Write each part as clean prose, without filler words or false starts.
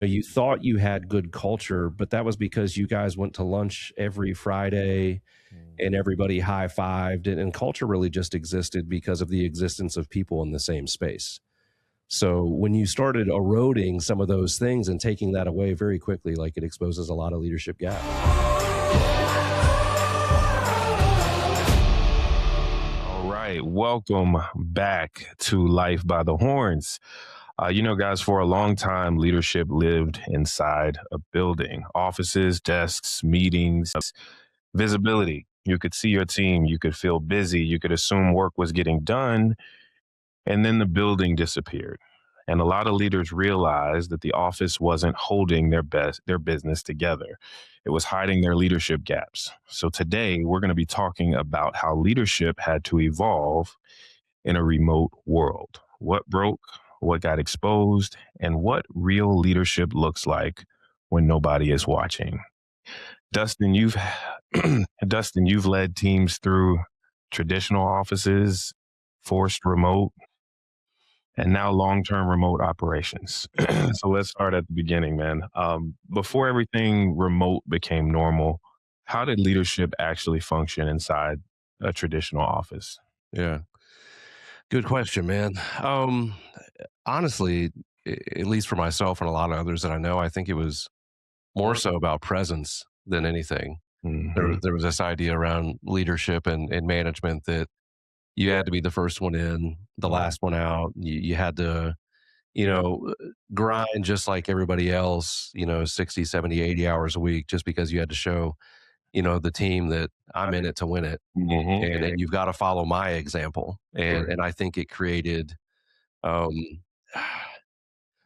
You thought you had good culture, but that was because you guys went to lunch every Friday Mm. and everybody high-fived, and culture really just existed because of the existence of people in the same space. So when you started eroding some of those things and taking that away very quickly, like, it exposes a lot of leadership gaps. All right, welcome back to Life by the Horns. Guys, for a long time, leadership lived inside a building, offices, desks, meetings, visibility. You could see your team, you could feel busy, you could assume work was getting done, and then the building disappeared. And a lot of leaders realized that the office wasn't holding their business together. It was hiding their leadership gaps. So today we're going to be talking about how leadership had to evolve in a remote world. What broke, what got exposed, and what real leadership looks like when nobody is watching. Dustin, you've Dustin, you've led teams through traditional offices, forced remote, and now long-term remote operations. So let's start at the beginning, man. Before everything remote became normal, how did leadership actually function inside a traditional office? Yeah. Good question, man. Honestly, at least for myself and a lot of others that I know, I think it was more so about presence than anything. There, Hmm. there was this idea around leadership and management that you had to be the first one in, the last one out. You had to, you know, grind just like everybody else, 60, 70, 80 hours a week just because you had to show, the team that I'm in it to win it. Hmm. And you've got to follow my example. And I think it created um,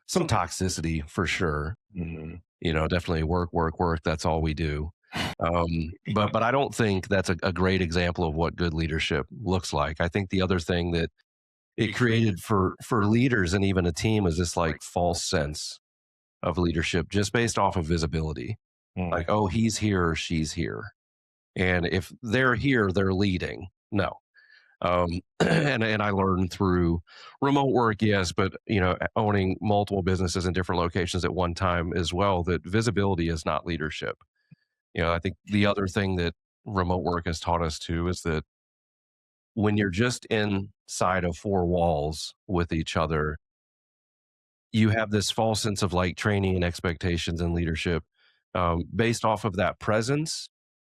some toxicity for sure. Hmm. Definitely work, work, work. That's all we do. But I don't think that's a great example of what good leadership looks like. I think the other thing that it created for leaders and even a team is this like false sense of leadership just based off of visibility. Like, oh, he's here or she's here. And if they're here, they're leading. No. And I learned through remote work, yes, but owning multiple businesses in different locations at one time as well, that visibility is not leadership. I think the other thing that remote work has taught us too is that when you're just inside of four walls with each other, you have this false sense of like training and expectations and leadership based off of that presence,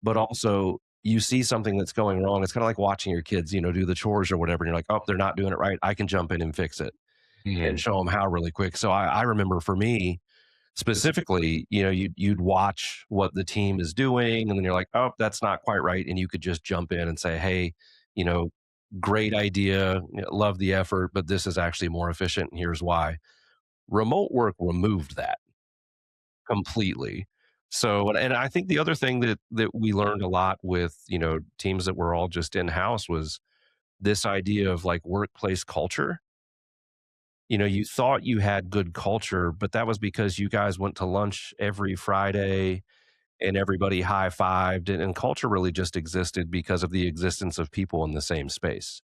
but also you see something that's going wrong. It's kind of like watching your kids, do the chores or whatever. And you're like, oh, they're not doing it right. I can jump in and fix it and Hmm. show them how really quick. So I remember for me specifically, you'd watch what the team is doing, and then you're like, oh, that's not quite right. And you could just jump in and say, hey, you know, great idea, love the effort, but this is actually more efficient. And here's why. Remote work removed that completely. So, and I think the other thing that we learned a lot with, teams that were all just in house was this idea of like workplace culture. You thought you had good culture, but that was because you guys went to lunch every Friday and everybody high-fived, and culture really just existed because of the existence of people in the same space.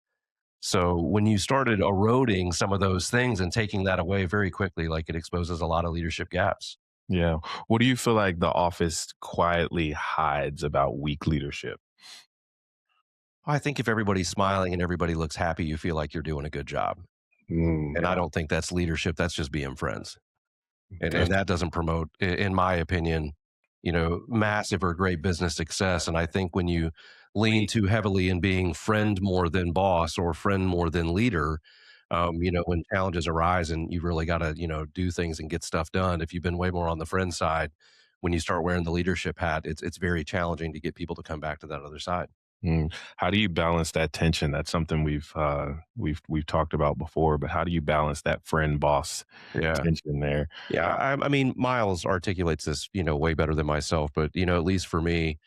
So when you started eroding some of those things and taking that away very quickly, like, it exposes a lot of leadership gaps. Yeah. What do you feel like the office quietly hides about weak leadership? I think if everybody's smiling and everybody looks happy, you feel like you're doing a good job. And I Yeah. don't think that's leadership. That's just being friends. And That's, that doesn't promote, in my opinion, massive or great business success. And I think when you lean too heavily in being friend more than boss or friend more than leader, when challenges arise and you really got to, do things and get stuff done. If you've been way more on the friend side, when you start wearing the leadership hat, it's very challenging to get people to come back to that other side. how do you balance that tension? That's something we've talked about before, but how do you balance that friend boss Yeah. tension there? Yeah. I mean, Miles articulates this, way better than myself, but, at least for me,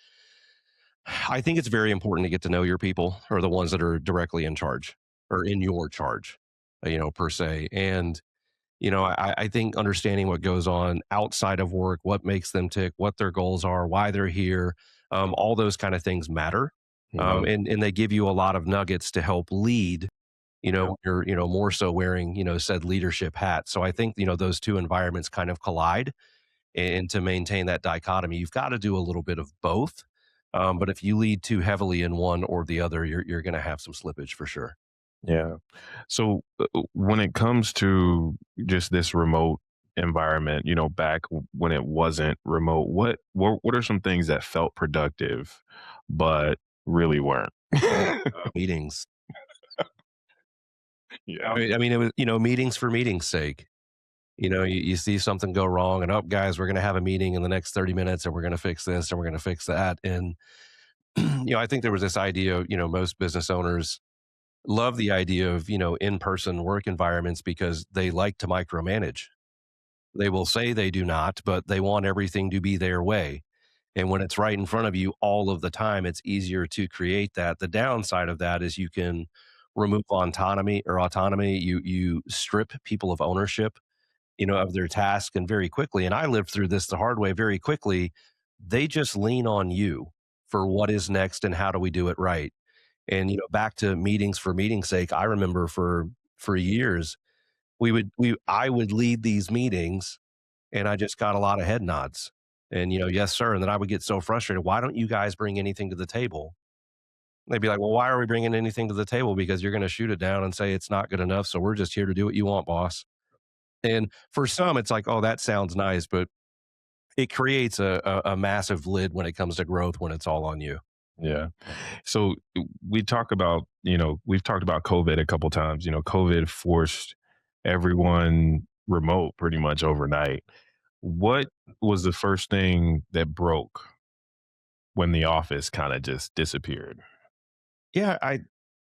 I think it's very important to get to know your people or the ones that are directly in charge or in your charge, per se. And, I think understanding what goes on outside of work, what makes them tick, what their goals are, why they're here, all those kind of things matter. Mhm. And they give you a lot of nuggets to help lead. Yep. you're, more so wearing, said leadership hat. So I think, those two environments kind of collide. And to maintain that dichotomy, you've got to do a little bit of both. But if you lead too heavily in one or the other, you're going to have some slippage for sure. Yeah. So when it comes to just this remote environment, back when it wasn't remote, what are some things that felt productive but really weren't? Meetings. Yeah. I mean, it was, meetings for meeting's sake. You see something go wrong and, oh, guys, we're going to have a meeting in the next 30 minutes and we're going to fix this and we're going to fix that. And, I think there was this idea, most business owners love the idea of, in person work environments because they like to micromanage. They will say they do not, but they want everything to be their way. And when it's right in front of you all of the time, it's easier to create that. The downside of that is you can remove autonomy. You strip people of ownership, of their task and very quickly. And I lived through this the hard way very quickly. They just lean on you for what is next and how do we do it right. And back to meetings for meeting's sake, I remember for years I would lead these meetings and I just got a lot of head nods and, yes, sir. And then I would get so frustrated. Why don't you guys bring anything to the table? They'd be like, well, why are we bringing anything to the table? Because you're going to shoot it down and say it's not good enough. So we're just here to do what you want, boss. And for some, it's like, oh, that sounds nice, but it creates a massive lid when it comes to growth when it's all on you. Yeah. So we've talked about COVID a couple times. COVID forced everyone remote pretty much overnight. What was the first thing that broke when the office kind of just disappeared? Yeah,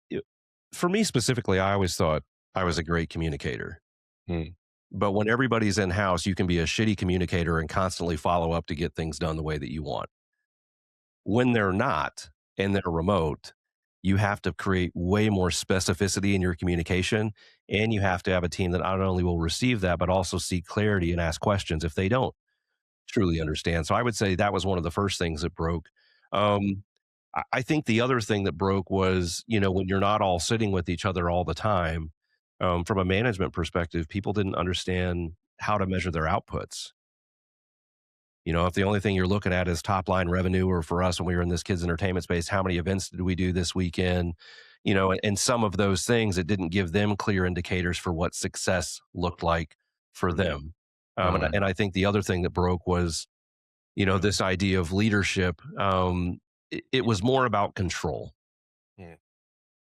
it- for me specifically, I always thought I was a great communicator. Hmm. But when everybody's in house, you can be a shitty communicator and constantly follow up to get things done the way that you want. When they're not and they're remote, you have to create way more specificity in your communication. And you have to have a team that not only will receive that, but also seek clarity and ask questions if they don't truly understand. So I would say that was one of the first things that broke. Um, I think the other thing that broke was, when you're not all sitting with each other all the time, from a management perspective, people didn't understand how to measure their outputs. If the only thing you're looking at is top line revenue, or for us when we were in this kids entertainment space, how many events did we do this weekend? And some of those things, it didn't give them clear indicators for what success looked like for them. And I think the other thing that broke was, this idea of leadership. It was more about control. Mhm.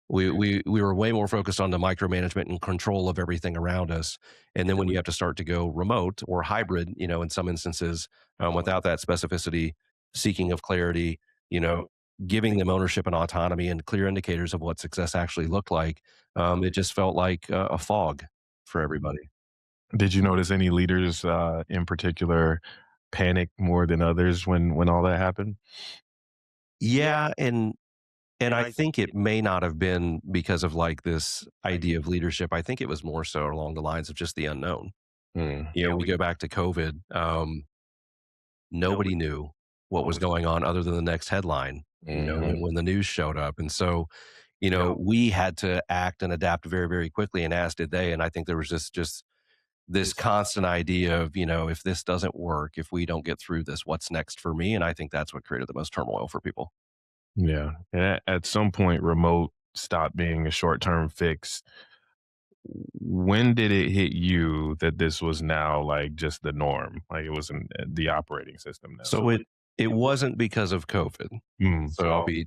We were way more focused on the micromanagement and control of everything around us. And then when you have to start to go remote or hybrid, in some instances, without that specificity, seeking of clarity, you know, giving them ownership and autonomy and clear indicators of what success actually looked like, it just felt like a fog for everybody. Did you notice any leaders in particular panic more than others when all that happened? Yeah, and I think it may not have been because of like this idea of leadership. I think it was more so along the lines of just the unknown. Mm. We go back to COVID. Nobody knew what was going on other than the next headline, Mhm. when the news showed up. And so, we had to act and adapt very, very quickly, and as did they. And I think there was just this constant idea of, if this doesn't work, if we don't get through this, what's next for me? And I think that's what created the most turmoil for people. Yeah. And at some point, remote stopped being a short term fix. When did it hit you that this was now like just the norm? Like it was in the operating system now? So it wasn't because of COVID. Mm. So I'll be,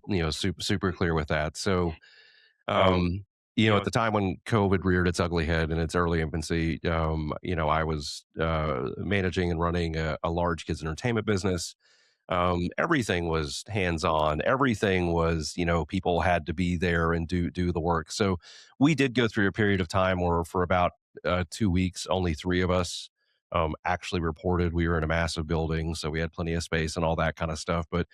super clear with that. So, at the time when COVID reared its ugly head in its early infancy, I was managing and running a large kids entertainment business. Everything was hands on. Everything was, people had to be there and do the work. So we did go through a period of time where for about 2 weeks, only three of us actually reported. We were in a massive building, so we had plenty of space and all that kind of stuff. But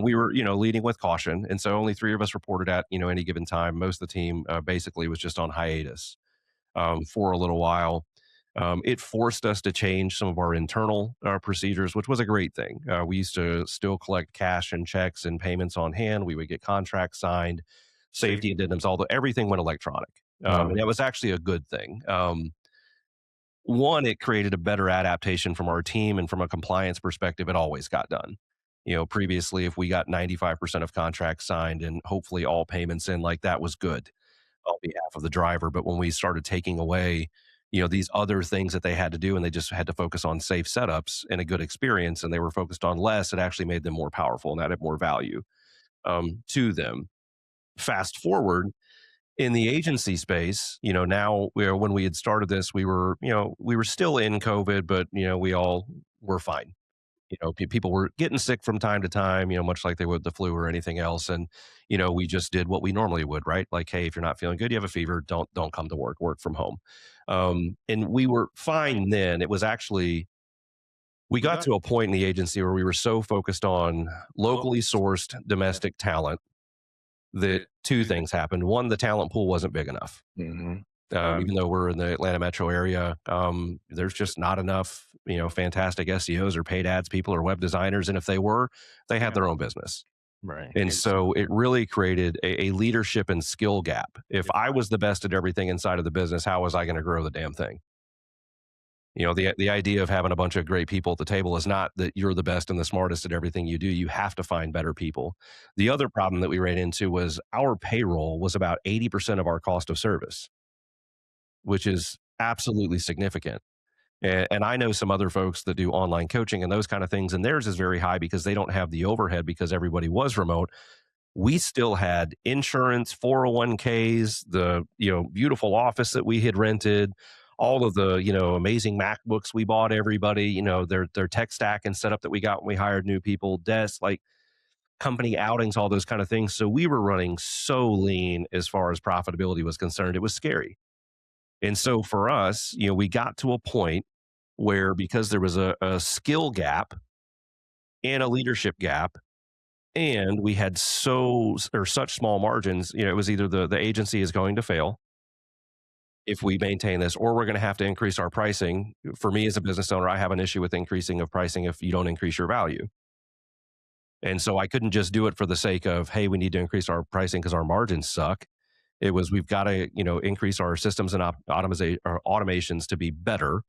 we were, leading with caution, and so only three of us reported at any given time. Most of the team basically was just on hiatus for a little while. It forced us to change some of our internal procedures, which was a great thing. We used to still collect cash and checks and payments on hand. We would get contracts signed, safety addendums, although everything went electronic. Uh, and that was actually a good thing. One, it created a better adaptation from our team, and from a compliance perspective, it always got done. Previously, if we got 95% of contracts signed and hopefully all payments in, like that was good on behalf of the driver. But when we started taking away, these other things that they had to do, and they just had to focus on safe setups and a good experience, and they were focused on less, it actually made them more powerful and added more value to them. Fast forward in the agency space, now when we had started this, we were still in COVID, but we all were fine. People were getting sick from time to time, much like they would the flu or anything else. And, we just did what we normally would, right? Like, hey, if you're not feeling good, you have a fever, don't come to work from home. And we were fine then. It was actually, we got to a point in the agency where we were so focused on locally sourced domestic talent that two things happened. One, the talent pool wasn't big enough. mhm. Even though we're in the Atlanta metro area, there's just not enough, fantastic SEOs or paid ads people or web designers. And if they were, they had their own business. Right. And so it really created a leadership and skill gap. If I was the best at everything inside of the business, how was I going to grow the damn thing? The idea of having a bunch of great people at the table is not that you're the best and the smartest at everything you do. You have to find better people. The other problem that we ran into was our payroll was about 80% of our cost of service, which is absolutely significant. And I know some other folks that do online coaching and those kind of things, and theirs is very high because they don't have the overhead because everybody was remote. We still had insurance, 401ks, the beautiful office that we had rented, all of the amazing MacBooks we bought everybody, their tech stack and setup that we got when we hired new people, desks, like company outings, all those kind of things. So we were running so lean as far as profitability was concerned. It was scary. And so for us, we got to a point where, because there was a skill gap and a leadership gap, and we had such small margins, it was either the agency is going to fail if we maintain this, or we're going to have to increase our pricing. For me as a business owner, I have an issue with increasing of pricing if you don't increase your value. And so I couldn't just do it for the sake of, hey, we need to increase our pricing because our margins suck. It was, we've got to, increase our systems and our automations to be better.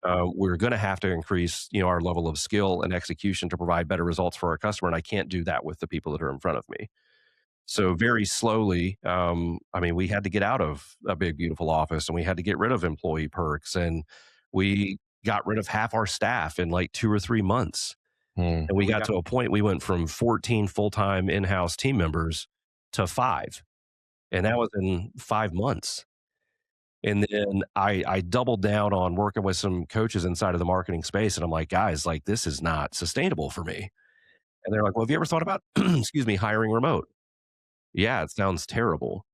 We're going to have to increase, our level of skill and execution to provide better results for our customer. And I can't do that with the people that are in front of me. So very slowly, we had to get out of a big, beautiful office, and we had to get rid of employee perks, and we got rid of half our staff in like 2 or 3 months. Mm. And we got to a point, we went from 14 full-time in-house team members to 5. And that was in 5 months. And then I doubled down on working with some coaches inside of the marketing space. And I'm like, guys, like, this is not sustainable for me. And they're like, well, have you ever thought about, excuse me, hiring remote? Yeah, it sounds terrible.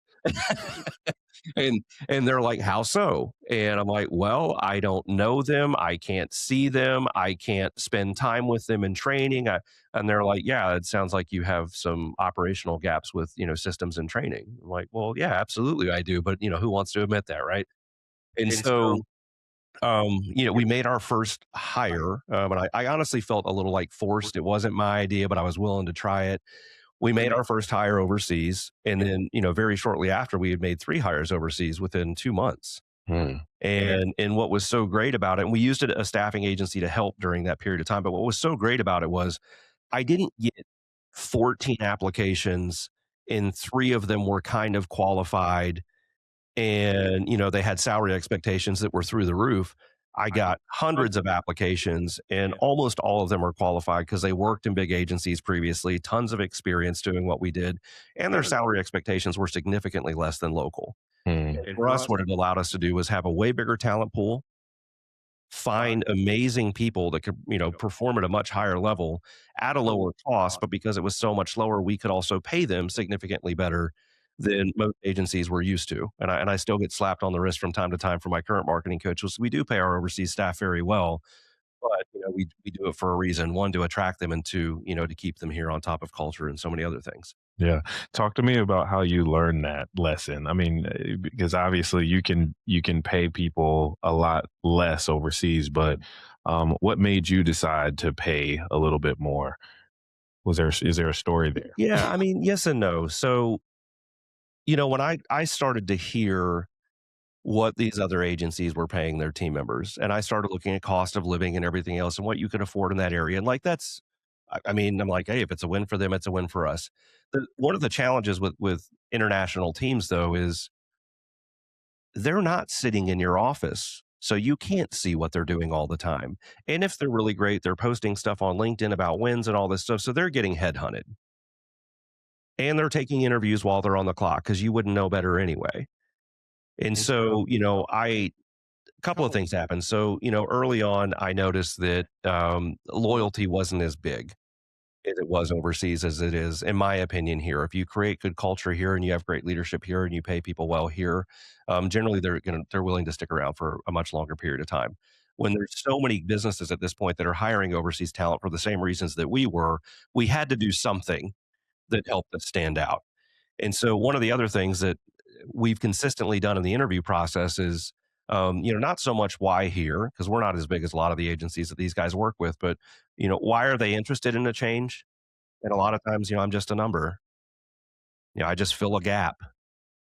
And they're like, how so? And I'm like, well, I don't know them. I can't see them. I can't spend time with them in training. And they're like, yeah, it sounds like you have some operational gaps with, systems and training. I'm like, well, yeah, absolutely I do. But, who wants to admit that, right? And so, we made our first hire. And I honestly felt a little like forced. It wasn't my idea, but I was willing to try it. We made our first hire overseas, and then, very shortly after, we had made 3 hires overseas within 2 months. Mm. And what was so great about it, and we used a staffing agency to help during that period of time, but what was so great about it was I didn't get 14 applications, and 3 of them were kind of qualified, and, they had salary expectations that were through the roof. I got hundreds of applications, and almost all of them are qualified because they worked in big agencies previously, tons of experience doing what we did, and their salary expectations were significantly less than local. Mm. And for us, what it allowed us to do was have a way bigger talent pool, find amazing people that could, perform at a much higher level at a lower cost. But because it was so much lower, we could also pay them significantly better than most agencies were used to. And I still get slapped on the wrist from time to time from my current marketing coaches. We do pay our overseas staff very well, but we do it for a reason. One, to attract them, and two, to keep them here on top of culture and so many other things. Yeah. Talk to me about how you learned that lesson. I mean, because obviously you can pay people a lot less overseas, but what made you decide to pay a little bit more? Is there a story there? Yeah, I mean, yes and no. So, when I started to hear what these other agencies were paying their team members. And I started looking at cost of living and everything else and what you can afford in that area. And like that's I mean, I'm like, hey, if it's a win for them, it's a win for us. One of the challenges with international teams though is they're not sitting in your office. So you can't see what they're doing all the time. And if they're really great, they're posting stuff on LinkedIn about wins and all this stuff. So they're getting headhunted and they're taking interviews while they're on the clock because you wouldn't know better anyway. And so, a couple of things happened. So, early on, I noticed that loyalty wasn't as big as it was overseas as it is, in my opinion, here. If you create good culture here and you have great leadership here and you pay people well here, generally they're willing to stick around for a much longer period of time. When there's so many businesses at this point that are hiring overseas talent for the same reasons that we were, we had to do something that helped us stand out. And so one of the other things that we've consistently done in the interview process is, not so much why here, because we're not as big as a lot of the agencies that these guys work with, but, why are they interested in a change? And a lot of times, I'm just a number. I just fill a gap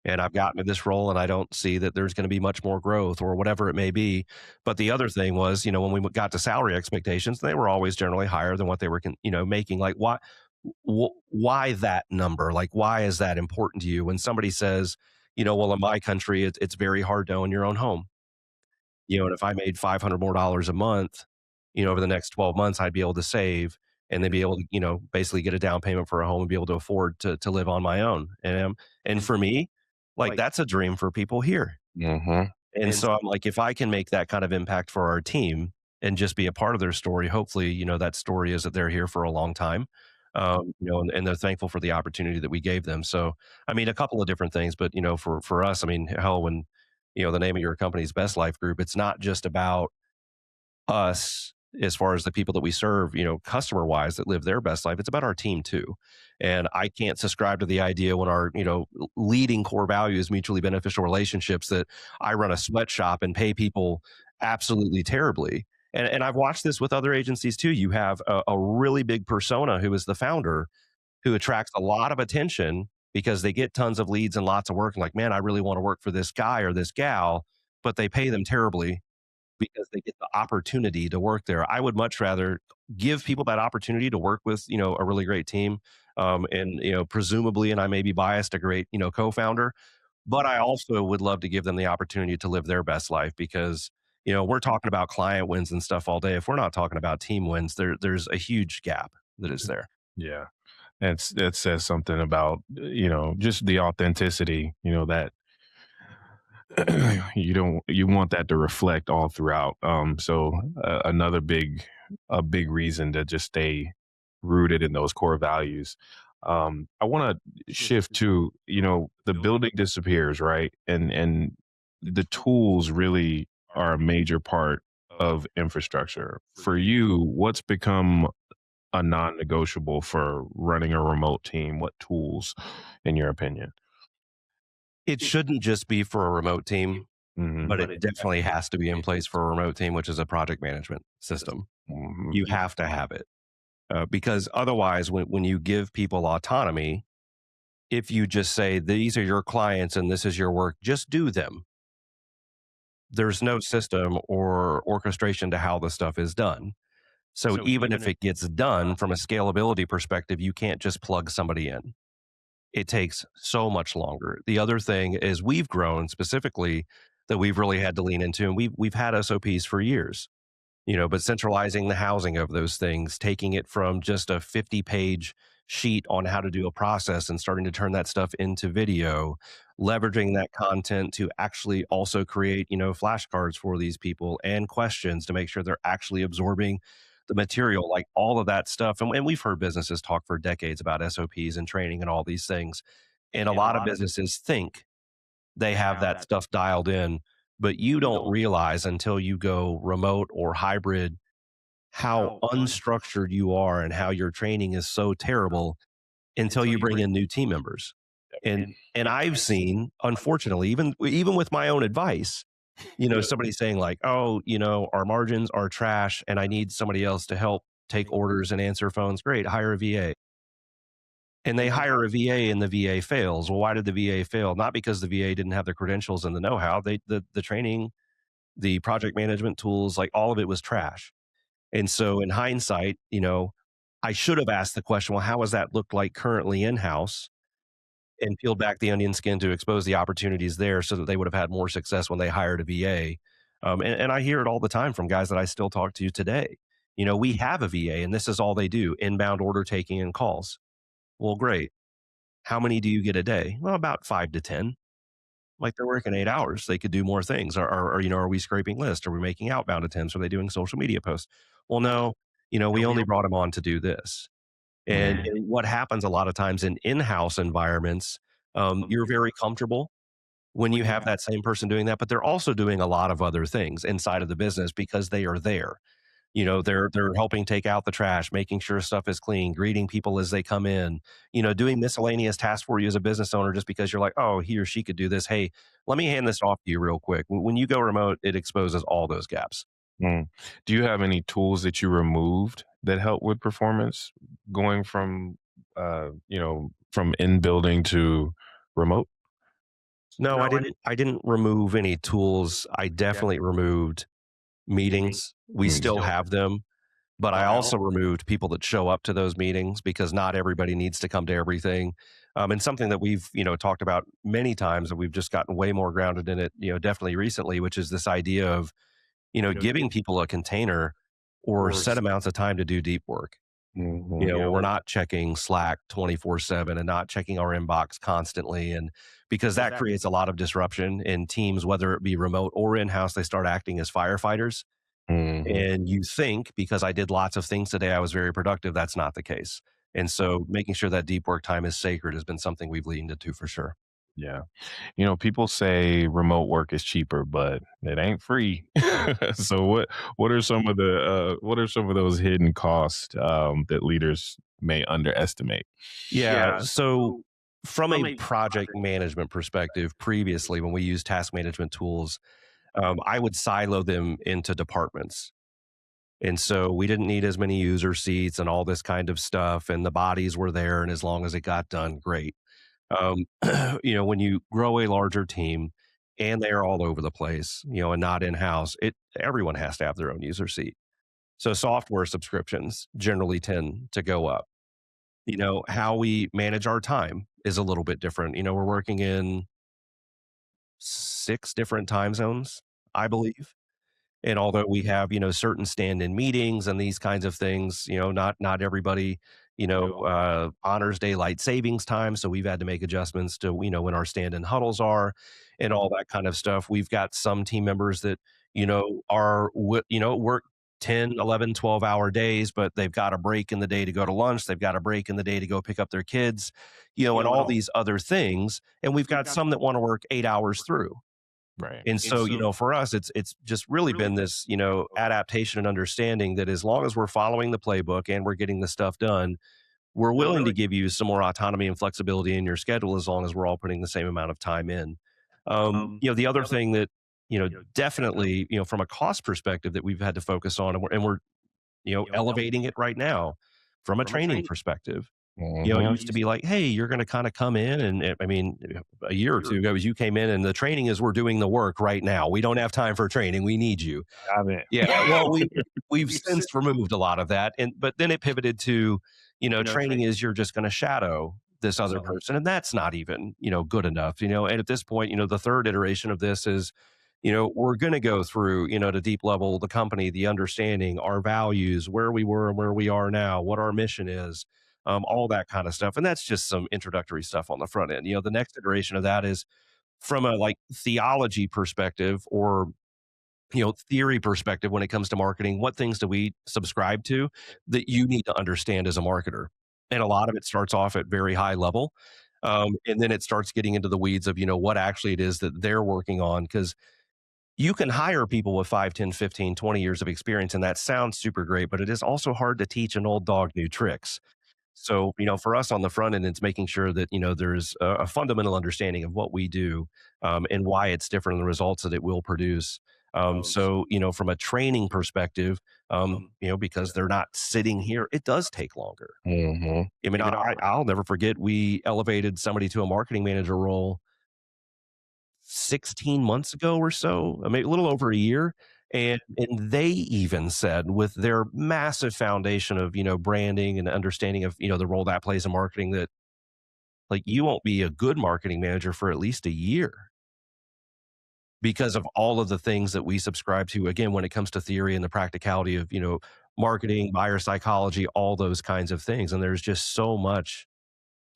and I've gotten to this role and I don't see that there's going to be much more growth or whatever it may be. But the other thing was, when we got to salary expectations, they were always generally higher than what they were, making. Like why that number? Like, why is that important to you? When somebody says, well, in my country, it's very hard to own your own home. And if I made $500 more dollars a month, over the next 12 months, I'd be able to save and then be able to, basically get a down payment for a home and be able to afford to live on my own. And for me, like that's a dream for people here. Hmm. And so I'm like, if I can make that kind of impact for our team and just be a part of their story, hopefully, that story is that they're here for a long time. And they're thankful for the opportunity that we gave them. So, I mean, a couple of different things, but for us, I mean, hell, when the name of your company's Best Life Group, it's not just about us as far as the people that we serve, customer wise that live their best life. It's about our team too. And I can't subscribe to the idea when our, leading core value is mutually beneficial relationships that I run a sweatshop and pay people absolutely terribly. And I've watched this with other agencies too. You have a really big persona who is the founder who attracts a lot of attention because they get tons of leads and lots of work. And like, man, I really want to work for this guy or this gal, but they pay them terribly because they get the opportunity to work there. I would much rather give people that opportunity to work with, a really great team. And, presumably, and I may be biased, a great, co-founder, but I also would love to give them the opportunity to live their best life because, we're talking about client wins and stuff all day. If we're not talking about team wins, there's a huge gap that is there. Yeah. That says something about, just the authenticity, that you want that to reflect all throughout. So another a big reason to just stay rooted in those core values. I want to shift to, the building disappears, right? And the tools really are a major part of infrastructure. For you, what's become a non-negotiable for running a remote team? What tools, in your opinion? It shouldn't just be for a remote team, Hmm. but it definitely has to be in place for a remote team, which is a project management system. Hmm. You have to have it. Because otherwise, when you give people autonomy, if you just say, these are your clients and this is your work, just do them. There's no system or orchestration to how the stuff is done. So even if it gets done from a scalability perspective, you can't just plug somebody in. It takes so much longer. The other thing is we've grown specifically that we've really had to lean into, and we've had SOPs for years. But centralizing the housing of those things, taking it from just a 50-page sheet on how to do a process and starting to turn that stuff into video, leveraging that content to actually also create, flashcards for these people and questions to make sure they're actually absorbing the material, like all of that stuff. And we've heard businesses talk for decades about SOPs and training and all these things. And a lot of businesses think they have that stuff dialed in, but you don't realize until you go remote or hybrid how unstructured you are and how your training is so terrible until you bring in new team members. And I've seen, unfortunately, even with my own advice, somebody saying like, "Oh, our margins are trash and I need somebody else to help take orders and answer phones." Great, hire a VA. and they hire a VA and the VA fails. Well, why did the VA fail? Not because the VA didn't have the credentials and the know-how. The training, the project management tools, like all of it was trash. And so in hindsight, I should have asked the question, well, how does that look like currently in-house? And peeled back the onion skin to expose the opportunities there so that they would have had more success when they hired a VA. And I hear it all the time from guys that I still talk to today. We have a VA and this is all they do, inbound order taking and calls. Well, great. How many do you get a day? Well, about 5 to 10. Like they're working 8 hours. They could do more things. Are we scraping lists? Are we making outbound attempts? Are they doing social media posts? Well, no, we only brought them on to do this. And what happens a lot of times in in-house environments, you're very comfortable when you have that same person doing that, but they're also doing a lot of other things inside of the business because they are there. They're helping take out the trash, making sure stuff is clean, greeting people as they come in, doing miscellaneous tasks for you as a business owner just because you're like, oh, he or she could do this. Hey, let me hand this off to you real quick. When you go remote, it exposes all those gaps. Mm. Do you have any tools that you removed that help with performance going from in building to remote? No, I didn't remove any tools. I definitely removed meetings. We Mm. still have them, but I also removed people that show up to those meetings because not everybody needs to come to everything. And something that we've, talked about many times and we've just gotten way more grounded in it, definitely recently, which is this idea of, giving people a container or set amounts of time to do deep work. Mhm. We're not checking Slack 24/7 and not checking our inbox constantly. And because that creates a lot of disruption in teams, whether it be remote or in house, they start acting as firefighters. Mhm. And you think because I did lots of things today, I was very productive. That's not the case. And so making sure that deep work time is sacred has been something we've leaned into for sure. Yeah. People say remote work is cheaper, but it ain't free. So what are some of those hidden costs that leaders may underestimate? Yeah. So from a project management perspective, previously when we used task management tools, I would silo them into departments. And so we didn't need as many user seats and all this kind of stuff. And the bodies were there. And as long as it got done, great. Um, when you grow a larger team and they are all over the place, and not in house, everyone has to have their own user seat. So software subscriptions generally tend to go up. How we manage our time is a little bit different. We're working in 6 different time zones, I believe. And although we have, certain stand-in meetings and these kinds of things, not everybody, honors daylight savings time. So we've had to make adjustments to, when our stand-in huddles are and all that kind of stuff. We've got some team members that, work 10, 11, 12-hour days, but they've got a break in the day to go to lunch. They've got a break in the day to go pick up their kids, and all these other things. And we've got some that want to work 8 hours through. Right. And so, for us, it's just really been this, adaptation and understanding that as long as we're following the playbook and we're getting the stuff done, we're willing to give you some more autonomy and flexibility in your schedule as long as we're all putting the same amount of time in. The other thing that, definitely, from a cost perspective that we've had to focus on, and we're elevating it right now from a training perspective. It Mhm. used to be like, "Hey, you're gonna kinda come in," and, I mean, a year or 2 ago, as you came in and the training is, "We're doing the work right now. We don't have time for training. We need you." Got it. Yeah, well, we've since removed a lot of that, but then it pivoted to, training is you're just gonna shadow this other person, and that's not even, good enough, and at this point, the 3rd iteration of this is, we're gonna go through, the deep level, the company, the understanding, our values, where we were and where we are now, what our mission is, all that kind of stuff, and that's just some introductory stuff on the front end. The next iteration of that is from a, like, theology perspective or theory perspective when it comes to marketing. What things do we subscribe to that you need to understand as a marketer? And a lot of it starts off at very high level. And then it starts getting into the weeds of, what actually it is that they're working on. Because you can hire people with 5, 10, 15, 20 years of experience, and that sounds super great, but it is also hard to teach an old dog new tricks. So, for us on the front end, it's making sure that, there's a fundamental understanding of what we do and why it's different in the results that it will produce. So, from a training perspective, because they're not sitting here, it does take longer. Hmm. I mean, I'll never forget, we elevated somebody to a marketing manager role 16 months ago or so, I mean, a little over a year. And they even said, with their massive foundation of, branding and understanding of, the role that plays in marketing, that like, you won't be a good marketing manager for at least a year because of all of the things that we subscribe to. Again, when it comes to theory and the practicality of, marketing, buyer psychology, all those kinds of things. And there's just so much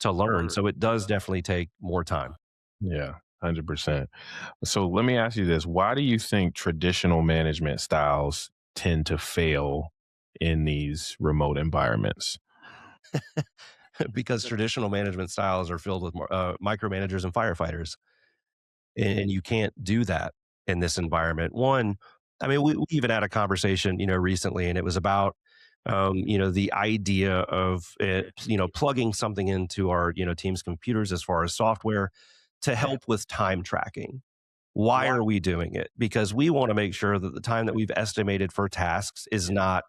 to learn. So it does definitely take more time. Yeah, 100%. So let me ask you this. Why do you think traditional management styles tend to fail in these remote environments? Because traditional management styles are filled with micromanagers and firefighters, and you can't do that in this environment. One, I mean, we even had a conversation, recently, and it was about, the idea of it, plugging something into our, team's computers as far as software to help with time tracking. Why are we doing it? Because we want to make sure that the time that we've estimated for tasks is not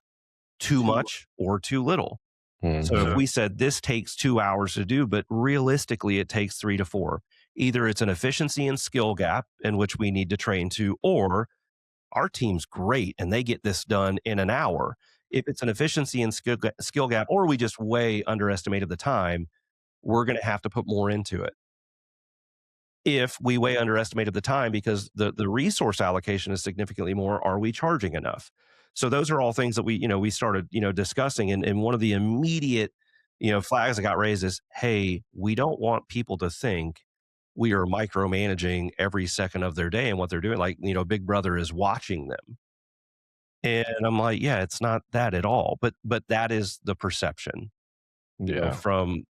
too much or too little. So if Hmm. we said this takes 2 hours to do, but realistically it takes 3 to 4, either it's an efficiency and skill gap in which we need to train to, or our team's great and they get this done in an hour. If it's an efficiency and skill gap, or we just way underestimated the time, we're going to have to put more into it. If we way underestimated the time because the resource allocation is significantly more, are we charging enough? So those are all things that we started, discussing. And one of the immediate, flags that got raised is, hey, we don't want people to think we are micromanaging every second of their day and what they're doing. Like, Big Brother is watching them. And I'm like, yeah, it's not that at all. But that is the perception, Yeah. from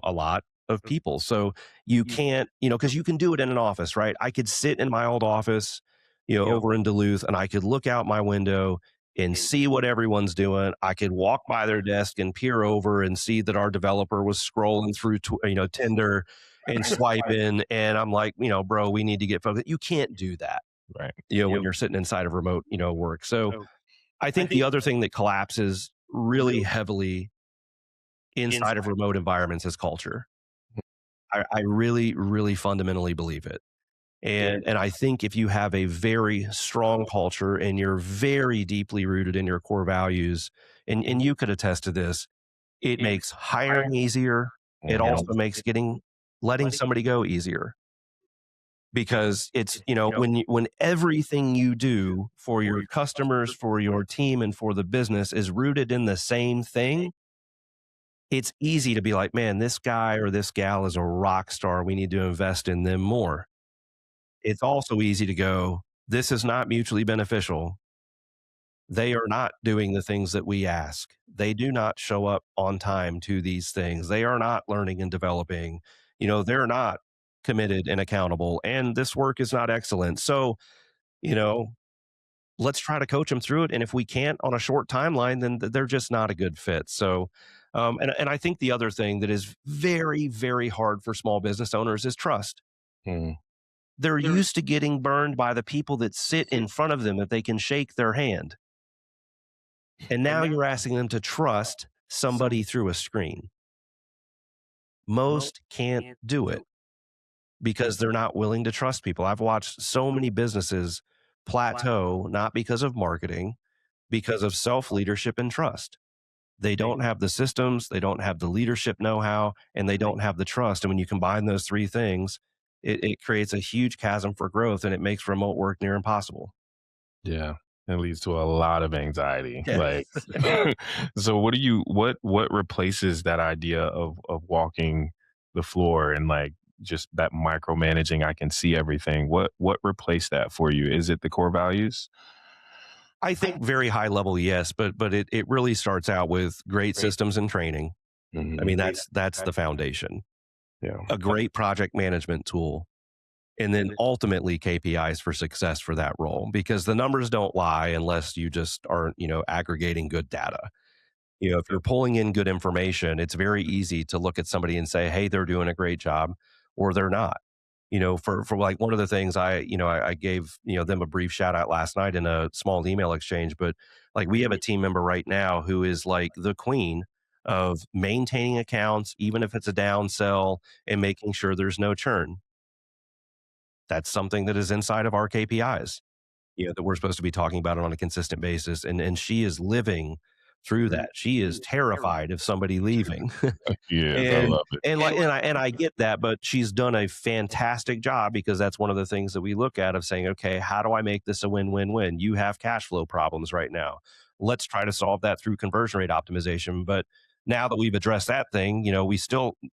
a lot of people. So you can't, because you can do it in an office, right? I could sit in my old office, over in Duluth, and I could look out my window and see what everyone's doing. I could walk by their desk and peer over and see that our developer was scrolling through, Tinder and swiping. And I'm like, bro, we need to get focused. You can't do that, Right. when you're sitting inside of remote, work. So I think the other thing that collapses really heavily inside of remote environments is culture. I really, really fundamentally believe it. And I think if you have a very strong culture and you're very deeply rooted in your core values, and you could attest to this, it makes hiring easier. It Hmm. also makes letting somebody go easier, because it's, when everything you do for your customers, for your team, and for the business is rooted in the same thing, it's easy to be like, man, this guy or this gal is a rock star. We need to invest in them more. It's also easy to go, this is not mutually beneficial. They are not doing the things that we ask. They do not show up on time to these things. They are not learning and developing. They're not committed and accountable. And this work is not excellent. So, you know, let's try to coach them through it. And if we can't on a short timeline, then they're just not a good fit. So, and I think the other thing that is very, very hard for small business owners is trust. Hmm. They're used to getting burned by the people that sit in front of them that they can shake their hand. And now you're asking them to trust somebody through a screen. Most can't do it because they're not willing to trust people. I've watched so many businesses plateau, not because of marketing, because of self leadership and trust. They don't have the systems, they don't have the leadership know how, and they don't have the trust. And when you combine those three things, it creates a huge chasm for growth, and it makes remote work near impossible. Yeah. It leads to a lot of anxiety. Yeah. Like, so what replaces that idea of walking the floor and like just that micromanaging? I can see everything. What replaced that for you? Is it the core values? I think very high level, yes, but it really starts out with great systems and training. I Hmm. mean, that's the foundation. Yeah. A great project management tool, and then ultimately KPIs for success for that role, because the numbers don't lie unless you just aren't, aggregating good data. If you're pulling in good information, it's very easy to look at somebody and say, "Hey, they're doing a great job," or "They're not." For like one of the things I gave, them a brief shout out last night in a small email exchange, but like we have a team member right now who is like the queen of maintaining accounts, even if it's a down sell, and making sure there's no churn. That's something that is inside of our KPIs, that we're supposed to be talking about it on a consistent basis. And she is living through that. She is terrified of somebody leaving. Yes, I And love it. and I get that, but she's done a fantastic job because that's one of the things that we look at of saying, okay, how do I make this a win-win-win? You have cash flow problems right now. Let's try to solve that through conversion rate optimization. But now that we've addressed that thing,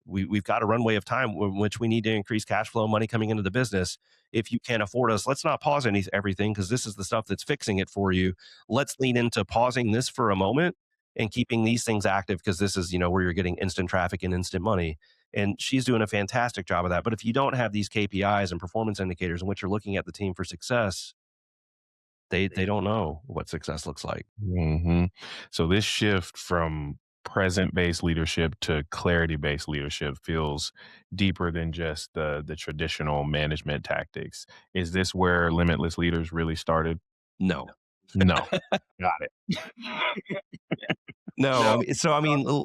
we've got a runway of time in which we need to increase cash flow, money coming into the business. If you can't afford us, let's not pause everything because this is the stuff that's fixing it for you. Let's lean into pausing this for a moment and keeping these things active because this is where you're getting instant traffic and instant money, and she's doing a fantastic job of that. But if you don't have these KPIs and performance indicators in which you're looking at the team for success, they don't know what success looks like. hmm So this shift from present based leadership to clarity based leadership feels deeper than just the traditional management tactics. Is this where limitless leaders really started? No. No. Got it. No,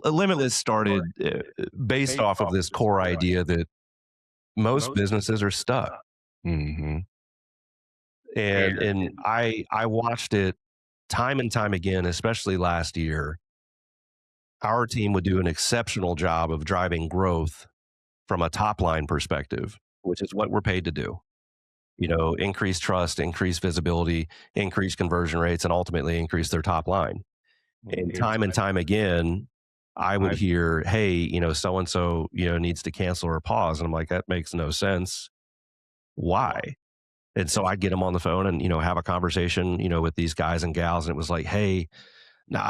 Limitless started based off of this core idea that most businesses are stuck, hmm and I watched it time and time again, especially last year. Our team would do an exceptional job of driving growth from a top line perspective, which is what we're paid to do. Increase trust, increase visibility, increase conversion rates, and ultimately increase their top line. And time again, I would hear, "Hey, so and so, needs to cancel or pause," and I'm like, "That makes no sense. Why?" And so I'd get them on the phone and have a conversation, with these guys and gals, and it was like, "Hey, no,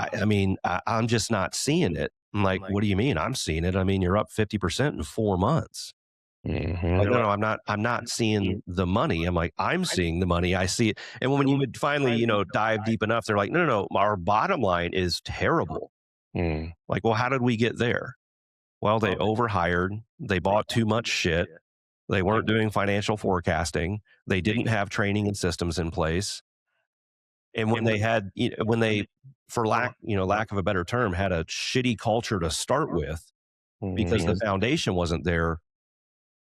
I'm just not seeing it." I'm like, "What do you mean? I'm seeing it. I mean, you're up 50% in 4 months." hmm Like, no, no, I'm not seeing the money. I'm like, I'm seeing the money. I see it. And when you would finally, dive deep enough, they're like, no, no, no, our bottom line is terrible. mm Like, well, how did we get there? Well, they overhired. They bought too much shit. They weren't doing financial forecasting. They didn't have training and systems in place. And when they had, when they, for lack of a better term, had a shitty culture to start with because the hmm foundation wasn't there.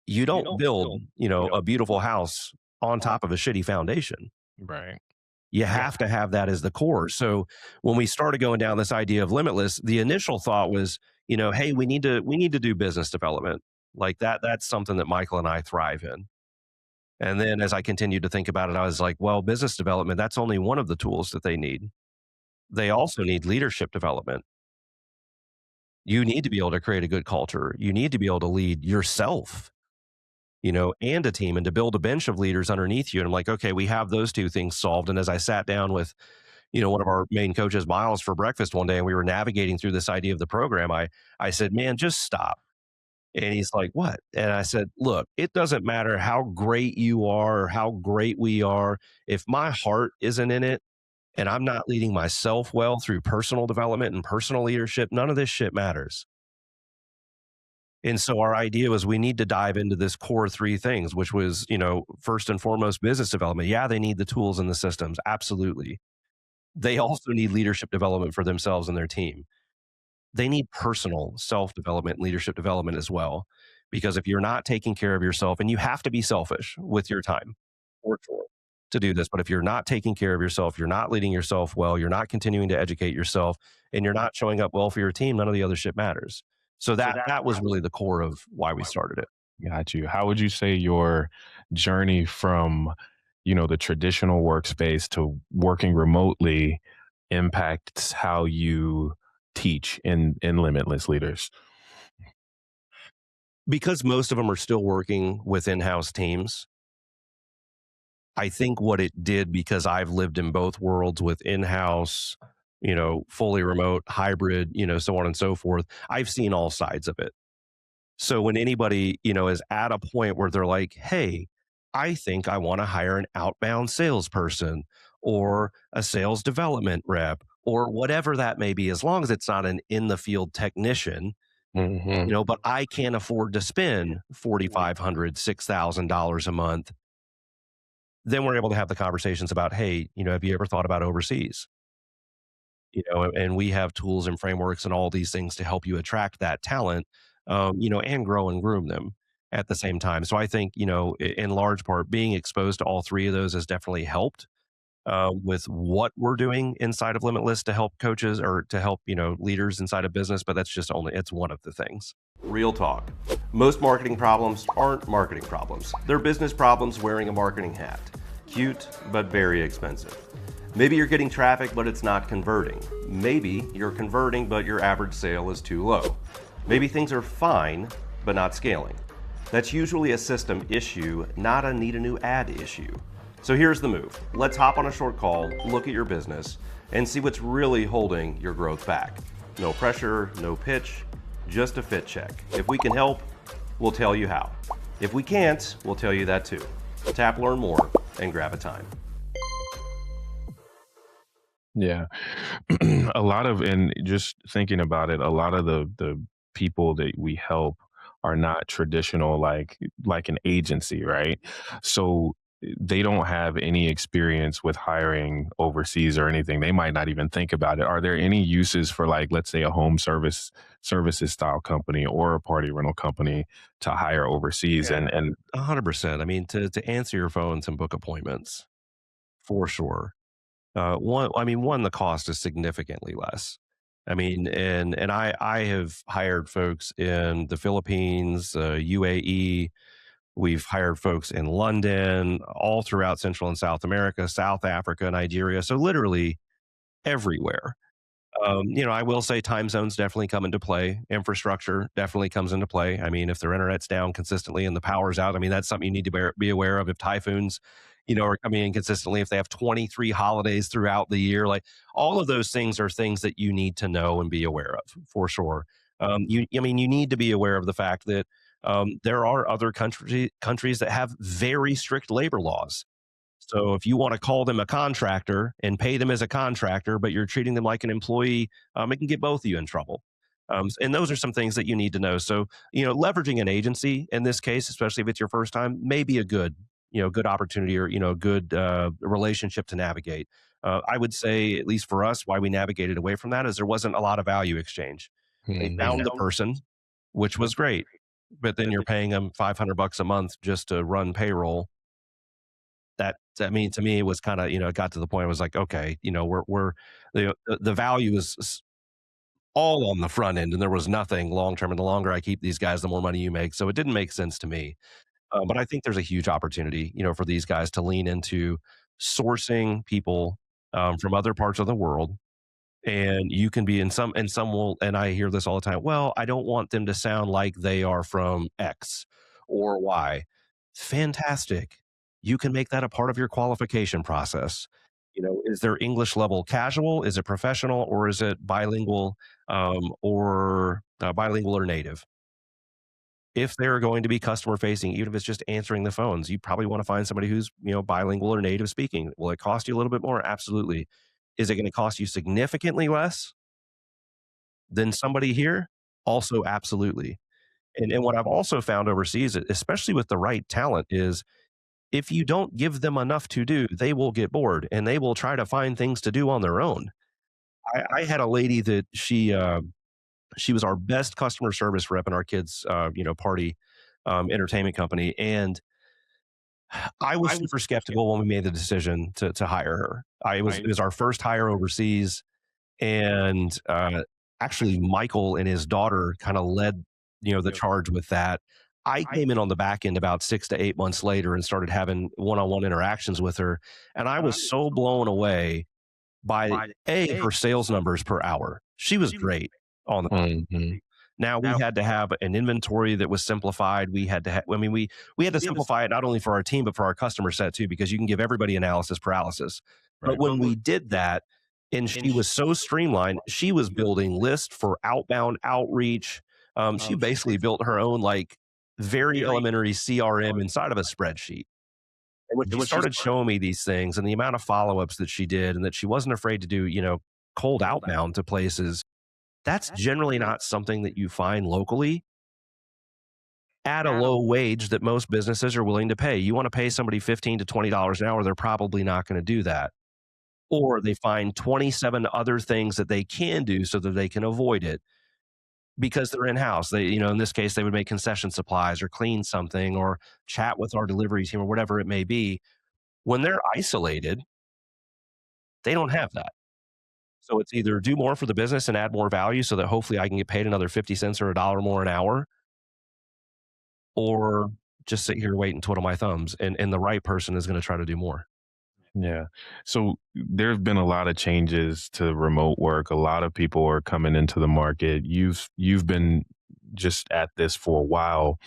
You don't build, a beautiful house on top of a shitty foundation. Right. You have to have that as the core. So when we started going down this idea of limitless, the initial thought was, hey, we need to do business development. Like that's something that Michael and I thrive in. And then as I continued to think about it, I was like, well, business development, that's only one of the tools that they need. They also need leadership development. You need to be able to create a good culture. You need to be able to lead yourself, and a team, and to build a bench of leaders underneath you. And I'm like, okay, we have those two things solved. And as I sat down with, one of our main coaches, Miles, for breakfast one day, and we were navigating through this idea of the program, I said, man, just stop. And he's like, what? And I said, look, it doesn't matter how great you are or how great we are. If my heart isn't in it and I'm not leading myself well through personal development and personal leadership, none of this shit matters. And so our idea was we need to dive into this core three things, which was, first and foremost, business development. Yeah, they need the tools and the systems. Absolutely. They also need leadership development for themselves and their team. They need personal self development, leadership development as well. Because if you're not taking care of yourself, and you have to be selfish with your time for sure to do this, but if you're not taking care of yourself, you're not leading yourself well, you're not continuing to educate yourself, and you're not showing up well for your team, none of the other shit matters. So that was really the core of why we started it. Got you. How would you say your journey from, the traditional workspace to working remotely impacts how you teach in Limitless Leaders? Because most of them are still working with in-house teams, I think what it did, because I've lived in both worlds with in-house, fully remote, hybrid, so on and so forth, I've seen all sides of it. So when anybody, is at a point where they're like, hey, I think I want to hire an outbound salesperson or a sales development rep or whatever that may be, as long as it's not an in the field technician, Mhm. But I can't afford to spend $4,500, $6,000 a month. Then we're able to have the conversations about, hey, have you ever thought about overseas? And we have tools and frameworks and all these things to help you attract that talent, and grow and groom them at the same time. So I think, in large part, being exposed to all three of those has definitely helped with what we're doing inside of Limitless to help coaches or to help, leaders inside of business. But that's just it's one of the things. Real talk. Most marketing problems aren't marketing problems. They're business problems wearing a marketing hat. Cute, but very expensive. Maybe you're getting traffic, but it's not converting. Maybe you're converting, but your average sale is too low. Maybe things are fine, but not scaling. That's usually a system issue, not a need a new ad issue. So here's the move. Let's hop on a short call, look at your business, and see what's really holding your growth back. No pressure, no pitch, just a fit check. If we can help, we'll tell you how. If we can't, we'll tell you that too. Tap learn more and grab a time. Yeah. A lot of and just thinking about it, a lot of the people that we help are not traditional like an agency, right? So they don't have any experience with hiring overseas or anything. They might not even think about it. Are there any uses for like let's say a home services style company or a party rental company to hire overseas Yeah, and 100%. I mean, to answer your phones and book appointments, for sure. One, the cost is significantly less. I mean, and I have hired folks in the Philippines, UAE. We've hired folks in London, all throughout Central and South America, South Africa, Nigeria. So literally everywhere. I will say time zones definitely come into play. Infrastructure definitely comes into play. I mean, if their internet's down consistently and the power's out, I mean, that's something you need to be aware of. If typhoons, are coming in consistently, if they have 23 holidays throughout the year, like all of those things are things that you need to know and be aware of for sure. You need to be aware of the fact that there are other countries that have very strict labor laws. So if you want to call them a contractor and pay them as a contractor, but you're treating them like an employee, it can get both of you in trouble. And those are some things that you need to know. So, leveraging an agency in this case, especially if it's your first time, may be a good opportunity or, good relationship to navigate. I would say, at least for us, why we navigated away from that is there wasn't a lot of value exchange. They found Mhm. the person, which was great, but then you're paying them $500 a month just to run payroll. I mean, to me, it was kinda, it got to the point I was like, "Okay, we're the value is all on the front end, and there was nothing long term, and the longer I keep these guys, the more money you make." So it didn't make sense to me. But I think there's a huge opportunity, for these guys to lean into sourcing people, from other parts of the world, and you can be in some will and I hear this all the time, "Well, I don't want them to sound like they are from X or Y." Fantastic. You can make that a part of your qualification process. Is their English level casual? Is it professional? Or is it bilingual, bilingual or native? If they're going to be customer facing, even if it's just answering the phones, you probably want to find somebody who's, bilingual or native speaking. Will it cost you a little bit more? Absolutely. Is it going to cost you significantly less than somebody here? Also, absolutely. And what I've also found overseas, especially with the right talent, is if you don't give them enough to do, they will get bored and they will try to find things to do on their own. I had a lady that she was our best customer service rep in our kids' party entertainment company, and I was super skeptical when we made the decision to hire her. I was It was our first hire overseas, and actually Michael and his daughter kind of led the charge with that. I came in on the back end about 6 to 8 months later and started having one-on-one interactions with her, and I was so blown away by her sales numbers per hour. She was great on the Mhm. now we had to have an inventory that was simplified. We had to we had to simplify it not only for our team, but for our customer set too, because you can give everybody analysis paralysis. But when we did that, and she was so streamlined, she was building lists for outbound outreach. She basically built her own like very elementary CRM inside of a spreadsheet. And when she started showing me these things and the amount of follow-ups that she did and that she wasn't afraid to do, cold outbound to places, That's generally not something that you find locally at a low wage that most businesses are willing to pay. You want to pay somebody 15 to $20 an hour, they're probably not going to do that. Or they find 27 other things that they can do so that they can avoid it because they're in house. They, in this case, they would make concession supplies or clean something or chat with our delivery team or whatever it may be. When they're isolated, they don't have that. So it's either do more for the business and add more value so that hopefully I can get paid another 50 cents or a dollar more an hour, or just sit here and wait and twiddle my thumbs. And the right person is going to try to do more. Yeah. So there have been a lot of changes to remote work. A lot of people are coming into the market. You've been just at this for a while.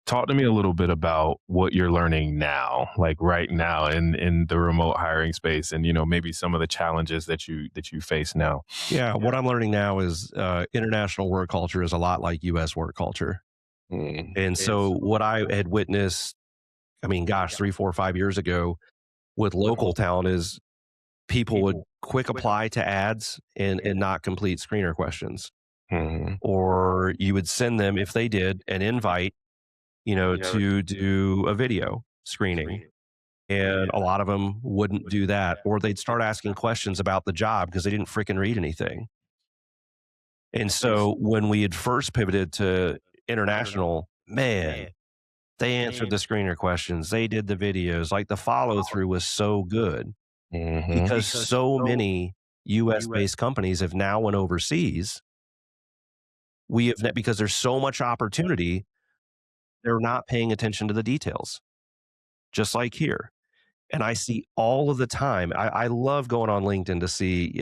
Talk to me a little bit about what you're learning now, like right now in the remote hiring space, and maybe some of the challenges that you face now. Yeah. What I'm learning now is international work culture is a lot like US work culture. Mm, And so what I had witnessed, I mean, gosh, 3, 4, 5 years ago with local talent is people would quick apply to ads and not complete screener questions. mhm. Or you would send them, if they did, an invite, to do a video screening. And a lot of them wouldn't do that. Or they'd start asking questions about the job because they didn't freaking read anything. And so when we had first pivoted to international, man, they answered the screener questions. They did the videos. Like the follow through was so good Mhm. because so many US based companies have now went overseas. Because there's so much opportunity, they're not paying attention to the details, just like here. And I see all of the time. I love going on LinkedIn to see,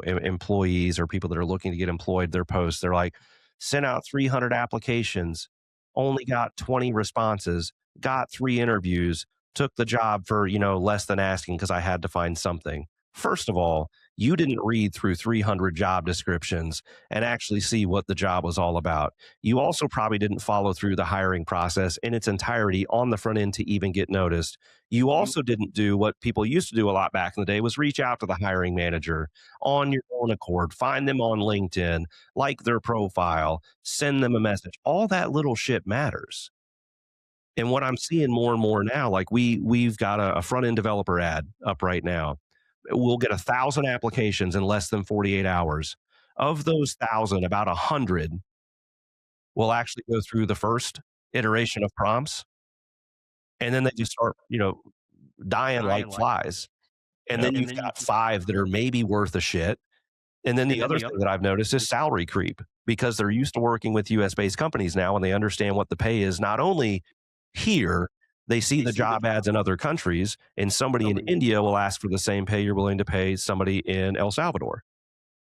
employees or people that are looking to get employed, their posts. They're like, sent out 300 applications, only got 20 responses, got 3 interviews, took the job for, less than asking because I had to find something. First of all, you didn't read through 300 job descriptions and actually see what the job was all about. You also probably didn't follow through the hiring process in its entirety on the front end to even get noticed. You also didn't do what people used to do a lot back in the day was reach out to the hiring manager on your own accord, find them on LinkedIn, like their profile, send them a message. All that little shit matters. And what I'm seeing more and more now, like we've got a front end developer ad up right now. We'll get 1,000 applications in less than 48 hours. Of those 1,000, about 100 will actually go through the first iteration of prompts, and then they just start, dying like flies. And Yep. then you've got 5 that are maybe worth a shit. And then the other thing that I've noticed is salary creep because they're used to working with US based companies now and they understand what the pay is not only here, they see the job ads in other countries, and somebody in India will ask for the same pay you're willing to pay somebody in El Salvador.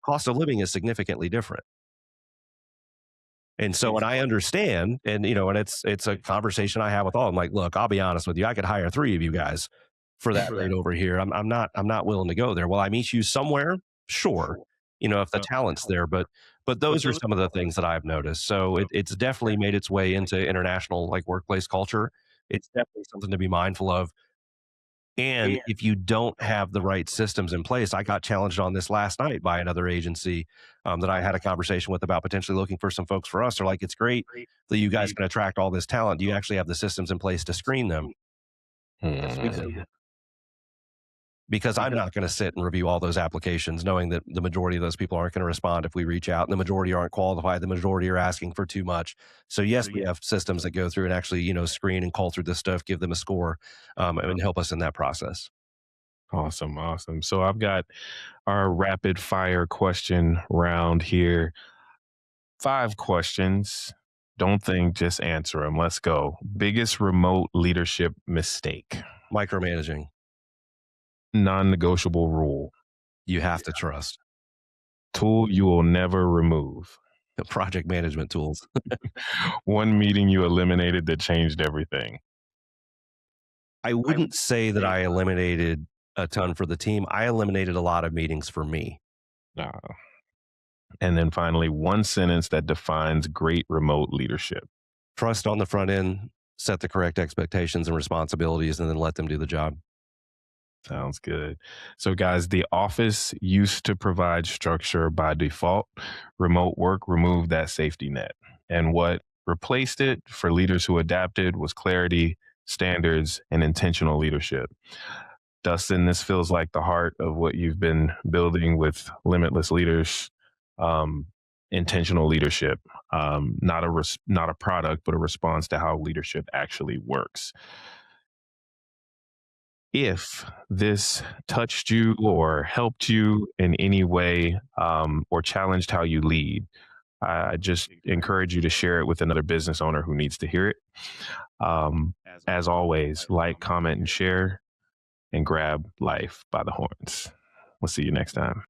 Cost of living is significantly different. And so, and I understand, and and it's a conversation I have with all. I'm like, look, I'll be honest with you, I could hire 3 of you guys for that rate over here. I'm not willing to go there. Will I meet you somewhere? Sure. If the talent's there, but those are some of the things that I've noticed. So it's definitely made its way into international like workplace culture. It's definitely something to be mindful of. And if you don't have the right systems in place, I got challenged on this last night by another agency that I had a conversation with about potentially looking for some folks for us. They're like, it's great that you guys can attract all this talent. Do you actually have the systems in place to screen them? Yes, we Mm. do. Because I'm not going to sit and review all those applications knowing that the majority of those people aren't going to respond if we reach out and the majority aren't qualified. The majority are asking for too much. So yes, we have systems that go through and actually, screen and call through this stuff, give them a score and help us in that process. Awesome, awesome. So I've got our rapid fire question round here. 5 questions. Don't think, just answer them. Let's go. Biggest remote leadership mistake. Micromanaging, Non-negotiable rule. you have to trust. Tool you will never remove. Project management tools. One meeting you eliminated that changed everything. I wouldn't say that I eliminated a ton for the team. I eliminated a lot of meetings for me. Uh, and then finally, one sentence that defines great remote leadership. Trust on the front end, set the correct expectations and responsibilities, and then let them do the job. Sounds good. So, guys, the office used to provide structure by default. Remote work removed that safety net. And what replaced it for leaders who adapted was clarity, standards, and intentional leadership. Dustin, this feels like the heart of what you've been building with Limitless Leaders. Um, Intentional leadership, not a product, but a response to how leadership actually works. If this touched you or helped you in any way, or challenged how you lead, I just encourage you to share it with another business owner who needs to hear it. Um, as always, like, comment, and share, and grab life by the horns. We'll see you next time.